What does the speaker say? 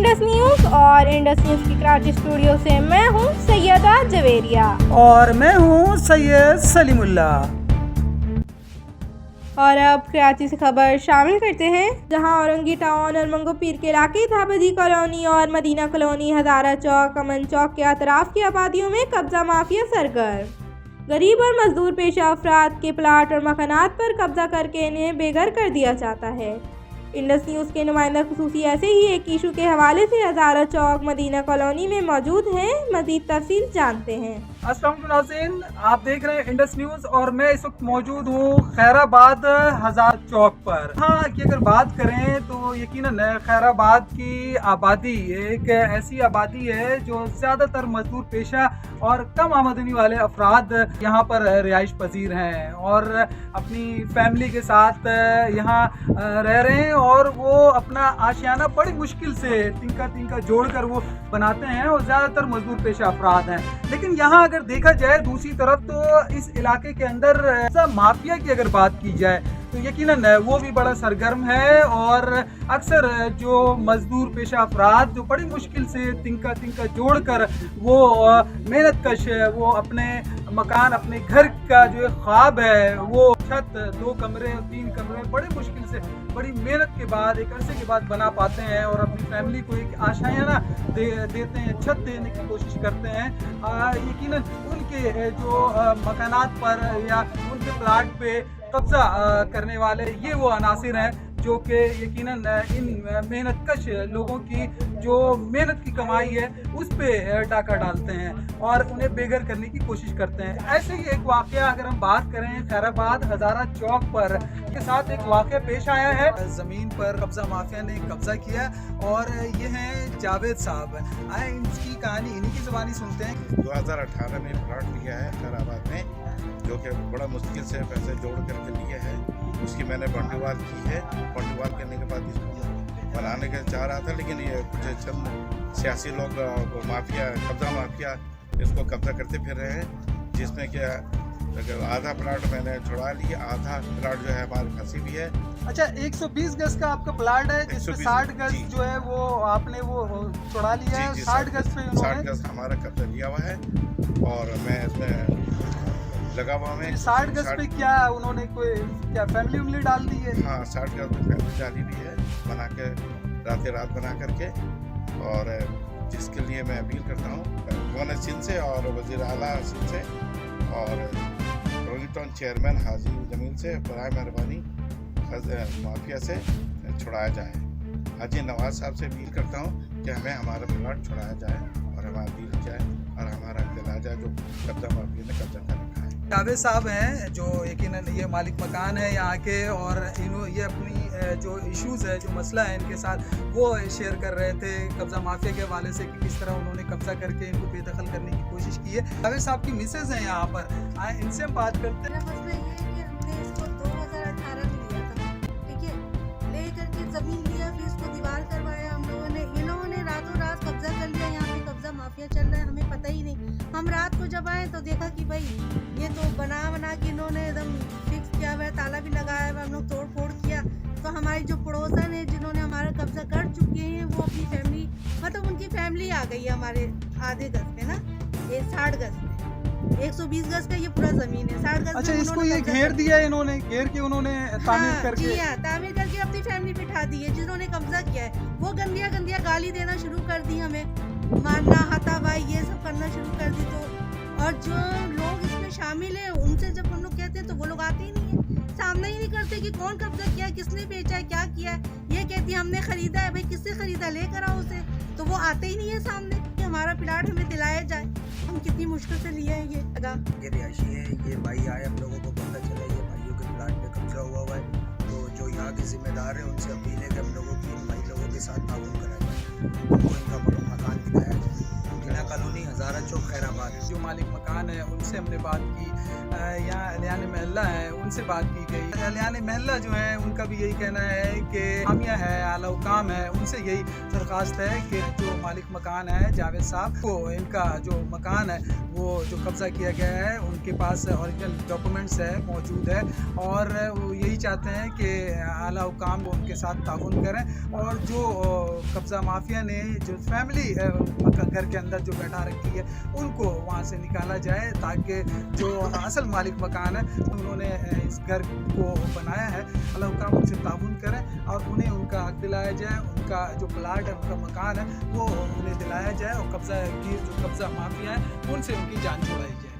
Indus news और Indus news की Karachi studio से मैं हूं सैयदा जवेरिया और मैं हूं सैयद सलीमुल्ला। और अब कराची से खबर शामिल करते हैं, जहां औरंगी टाउन और मंगो पीर के इलाके धाबदी कॉलोनी और मदीना कॉलोनी, हजारा चौक, अमन चौक के अतराफ की आबादियों में कब्जा माफिया सरगर्म। गरीब और मजदूर पेशा अफराद के प्लाट और मकानात पर कब्जा करके इन्हें बेघर कर दिया जाता है। इंडस न्यूज़ के नुमाइंदा खुसूसी ऐसे ही एक इशू के हवाले से हजारा चौक मदीना कॉलोनी में मौजूद हैं। मजीद तफसील जानते हैं। अस्सलाम वालेकुम नाज़रीन, आप देख रहे हैं इंडस न्यूज़ और मैं इस वक्त मौजूद हूँ खैराबाद हज़ार चौक पर। हाँ की अगर बात करें तो यकीनन खैराबाद की आबादी एक ऐसी आबादी है जो ज़्यादातर मजदूर पेशा और कम आमदनी वाले अफराद यहाँ पर रिहाइश पजीर हैं और अपनी फैमिली के साथ यहाँ रह रहे हैं और वो अपना आशियाना बड़ी मुश्किल से तिनका जोड़कर वो बनाते हैं और ज़्यादातर मजदूर पेशा अफराद हैं। लेकिन यहाँ अगर देखा जाए दूसरी तरफ तो इस इलाके के अंदर माफिया की अगर बात की जाए तो यकीनन वो भी बड़ा सरगर्म है और अक्सर जो मजदूर पेशा अफराद जो बड़ी मुश्किल से तिनका जोड़कर वो मेहनत कश वो अपने मकान अपने घर का जो ख्वाब है वो छत 2 कमरे 3 कमरे बड़ी मुश्किल से बड़ी मेहनत के बाद एक अरसे के बाद बना पाते हैं और अपनी फैमिली को एक आशायाना देते हैं, छत देने की कोशिश करते हैं। यकीनन उनके जो मकानात पर या उनके प्लाट पे कब्जा करने वाले ये वो अनासिर हैं जो कि यकीनन इन मेहनतकश लोगों की जो मेहनत की कमाई है उस पे डाका डालते हैं और उन्हें बेघर करने की कोशिश करते हैं। ऐसे ही एक वाक़या अगर हम बात करें खैराबाद हज़ारा चौक पर के साथ एक वाक़या पेश आया है। ज़मीन पर कब्जा माफिया ने कब्जा किया और ये हैं जावेद साहब। आए इनकी कहानी इन्हीं की ज़बानी सुनते हैं। 2018 में प्लाट लिया है खैराबाद में जो कि बड़ा मुश्किल से पैसे जोड़ करके लिए है। उसकी मैंने बंडीवाल की है। बंडीवाल करने के बाद इसको बनाने का चाह रहा था लेकिन ये कुछ चंद सियासी लोग माफिया कब्जा माफिया इसको कब्जा करते फिर रहे हैं, जिसमें क्या आधा प्लाट मैंने छुड़ा लिया, आधा प्लाट जो है हमारे फंसी भी है। अच्छा, 120 गज का आपका प्लाट है जिसमें 60 गज जो है वो आपने वो छुड़ा लिया है। 60 गज पे 60 गज हमारा कब्जा लिया हुआ है और मैं इसमें लगा हुआ में 60 गज पे क्या उन्होंने कोई क्या फैमिली उंगली डाल दी है? हाँ, 60 गज पे फैमिली डाली भी है बना के रात बना करके। और जिसके लिए मैं अपील करता हूँ गवर्नर सिंध से और वज़ीर आला सिंध से और रोहिंगटन चेयरमैन हाजी जमील से बराए मेहरबानी माफिया से छुड़ाया जाए। हाजी नवाज साहब से अपील करता हूँ कि हमें हमारा प्लाट छुड़ाया जाए और हमारा दिल जाए और हमारा दिला जाए जो कब्जा माफिया ने कब्जा कर रखा है। जावेद साहब हैं जो यकीनन ये मालिक मकान है यहाँ के और ये अपनी जो इश्यूज़ है जो मसला है इनके साथ वो शेयर कर रहे थे कब्जा माफिया के हवाले से कि किस तरह उन्होंने कब्जा करके इनको बेदखल करने की कोशिश की है। जावेद साहब की मिसेज हैं यहाँ पर, आए इनसे हम बात करते हैं। मसला ये है कि हमने इसको 2018 में लिया था, ठीक है, ले करके ज़मीन लिया, फिर इसको दीवार करवाया हम लोगों ने। इन्होंने रातों रात कब्जा कर लिया। यहाँ पे कब्जा माफिया चल रहा है, हमें पता ही नहीं। हम रात को जब आए तो देखा कि भाई ये तो बना के इन्होंने एकदम फिक्स किया हुआ है, ताला भी लगाया हुआ। हम लोग तोड़ फोड़ किया तो हमारी जो पड़ोसन है जिन्होंने हमारा कब्जा कर चुके हैं वो अपनी फैमिली, मतलब उनकी फैमिली आ गई है हमारे आधे गज पे ना, ये 60 गज में 120 गज का ये पूरा जमीन है। 60 गज। अच्छा, इसको ये घेर दिया है इन्होंने, घेर के उन्होंने तामीर करके जी हाँ, तामीर करके अपनी फैमिली बिठा दी है। जिन्होंने कब्जा किया है वो गंदिया गाली देना शुरू कर दी, हमें मारना हाथापाई ये सब करना शुरू कर दी। तो और जो लोग इसमें शामिल है उनसे जब हम लोग कहते हैं तो वो लोग आते ही नहीं है, सामने ही नहीं करते कि कौन कब्जा किया है, किसने बेचा है, क्या किया है। ये कहती है हमने खरीदा है, भाई किससे खरीदा, लेकर आओ उसे। तो वो आते ही नहीं है सामने कि हमारा प्लाट हमें दिलाया जाए। हम कितनी मुश्किल से लिए हैं ये जगह। ये रिहायशी है, ये भाई आए, हम लोगों को पता चला ये भाइयों के प्लाट पे कब्जा हुआ है। तो जो यहाँ के जिम्मेदार हैं उनसे अपील है कि हम लोगों की इन भाई लोगों के साथ ताउन करा जाए, उनको इनका मकान दिलाया जाए। मदीना कॉलोनी, हज़ारा चौक, खैराबाद। जो मालिक मकान है उनसे हमने बात की, यहाँ अलियान महल्ला है उनसे बात की गई। अलियान महल्ला जो है उनका भी यही कहना है कि हामिया है, आला हुकाम है, उनसे यही दरख्वास्त है कि जो मालिक मकान है जावेद साहब को इनका जो मकान है वो जो कब्ज़ा किया गया है उनके पास ओरिजिनल डॉक्यूमेंट्स है मौजूद है, और वो यही चाहते हैं कि आला हुकाम उनके साथ ताउन करें और जो कब्ज़ा माफिया ने जो फैमिली घर के अंदर जो बैठा रखी है उनको वहाँ से निकाला जाए, ताकि जो असल मालिक मकान है उन्होंने इस घर को बनाया है, अल्लाह हुकाम उनसे ताउन करें और उन्हें उनका हक दिलाया जाए, उनका जो प्लाट है उनका मकान है वो उन्हें दिलाया जाए और कब्ज़ा माफिया है उनसे उनकी जान छुड़ाई जाए।